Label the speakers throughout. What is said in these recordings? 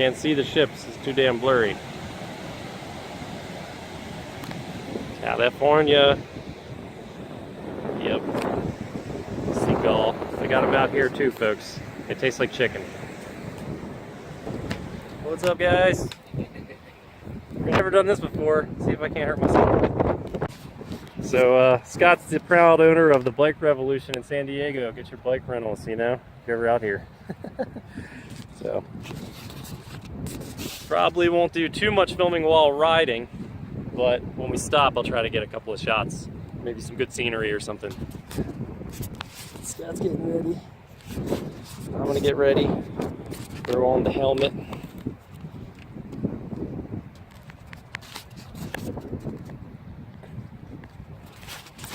Speaker 1: Can't see the ships, it's too damn blurry. California. Yep. Seagull. They got them out here too, folks. It tastes like chicken. What's up, guys? I've never done this before. See if I can't hurt myself. So, Scott's the proud owner of the Bike Revolution in San Diego. Get your bike rentals, you know, if you're ever out here. So, probably won't do too much filming while riding, but when we stop, I'll try to get a couple of shots. Maybe some good scenery or something. Scott's getting ready. I'm gonna get ready. Throw on the helmet.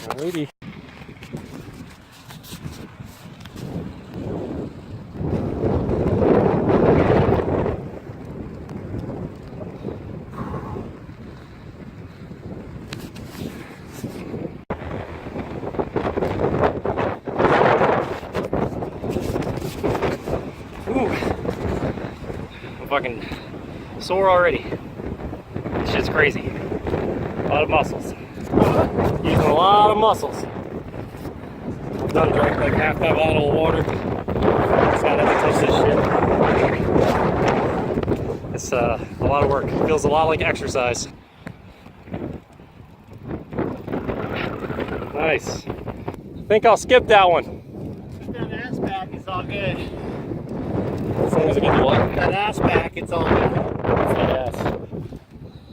Speaker 1: Alrighty. Ooh. I'm fucking sore already. This shit's crazy. A lot of muscles. Using a lot of muscles. I've done drank like half my bottle of water. Just gotta touch this shit. It's a lot of work. Feels a lot like exercise. Nice. I think I'll skip that one.
Speaker 2: Get that ass back, it's all good.
Speaker 1: As long as I get the what?
Speaker 2: That ass back, it's all good.
Speaker 1: What's that ass?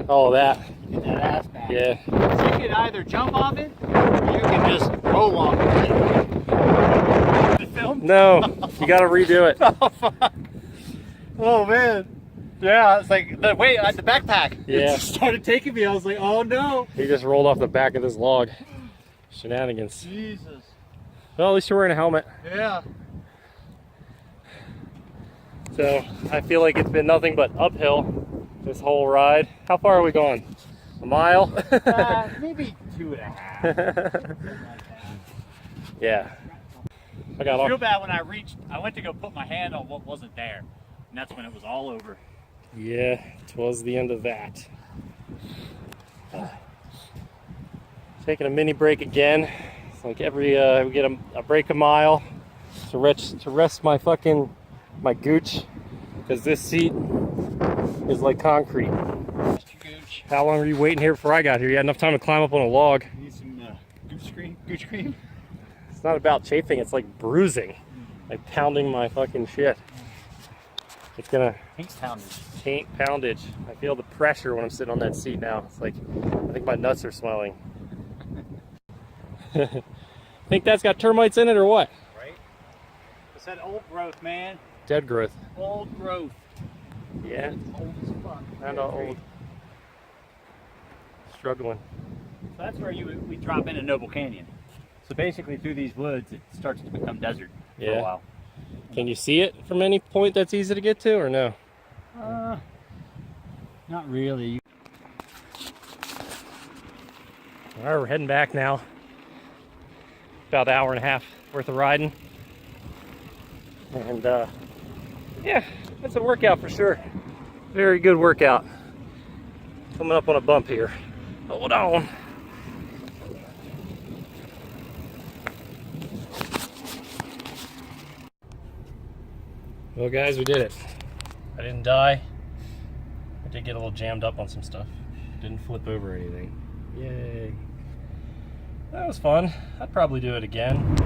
Speaker 1: Oh, that.
Speaker 2: Get that ass back.
Speaker 1: Yeah.
Speaker 2: So you can either jump off it, or you can just roll off it. The film?
Speaker 1: No, you gotta redo it.
Speaker 2: Oh, fuck. Oh, man. Yeah, it's like, the backpack.
Speaker 1: Yeah.
Speaker 2: It started taking me, I was like, oh no.
Speaker 1: He just rolled off the back of this log. Shenanigans.
Speaker 2: Jesus.
Speaker 1: Well, at least you're wearing a helmet.
Speaker 2: Yeah.
Speaker 1: So, I feel like it's been nothing but uphill this whole ride. How far are we going? A mile?
Speaker 2: Maybe 2.5.
Speaker 1: Yeah. I
Speaker 2: I feel bad when I went to go put my hand on what wasn't there. And that's when it was all over.
Speaker 1: Yeah, it was the end of that. Taking a mini break again. It's like every, we get a break a mile to rest my gooch. Because this seat is like concrete. How long were you waiting here before I got here? You had enough time to climb up on a log.
Speaker 2: Need some gooch cream?
Speaker 1: It's not about chafing, it's like bruising. Like pounding my fucking shit. It's gonna... Taint poundage. I feel the pressure when I'm sitting on that seat now. It's like, I think my nuts are swelling. Think that's got termites in it or what?
Speaker 2: Right? It's that old growth, man.
Speaker 1: Dead growth.
Speaker 2: Old growth.
Speaker 1: Yeah.
Speaker 2: Old as fuck.
Speaker 1: And old. Struggling.
Speaker 2: So that's where we drop into Noble Canyon. So basically through these woods it starts to become desert for a while.
Speaker 1: Can you see it from any point that's easy to get to or no?
Speaker 2: Not really.
Speaker 1: All right, we're heading back now. About an hour and a half worth of riding. And yeah, that's a workout for sure. Very good workout. Coming up on a bump here. Hold on. Well guys, we did it. I didn't die. I did get a little jammed up on some stuff. Didn't flip over or anything. Yay. That was fun. I'd probably do it again.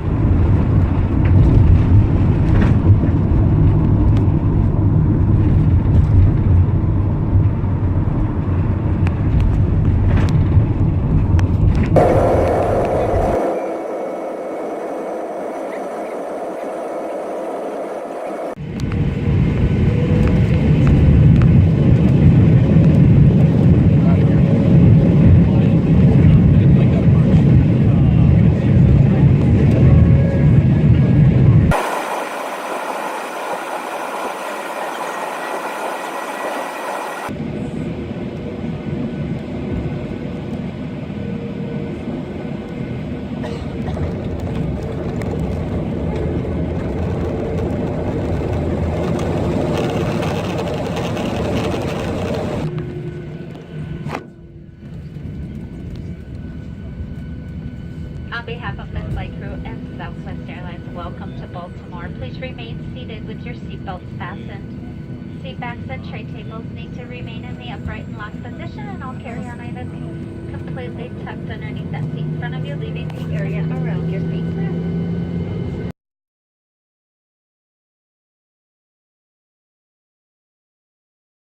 Speaker 3: On behalf of the flight crew and Southwest Airlines, welcome to Baltimore. Please remain seated with your seatbelts fastened. Seat backs and tray tables need to remain in the upright and locked position, and all carry-on items completely tucked underneath that seat in front of you, leaving the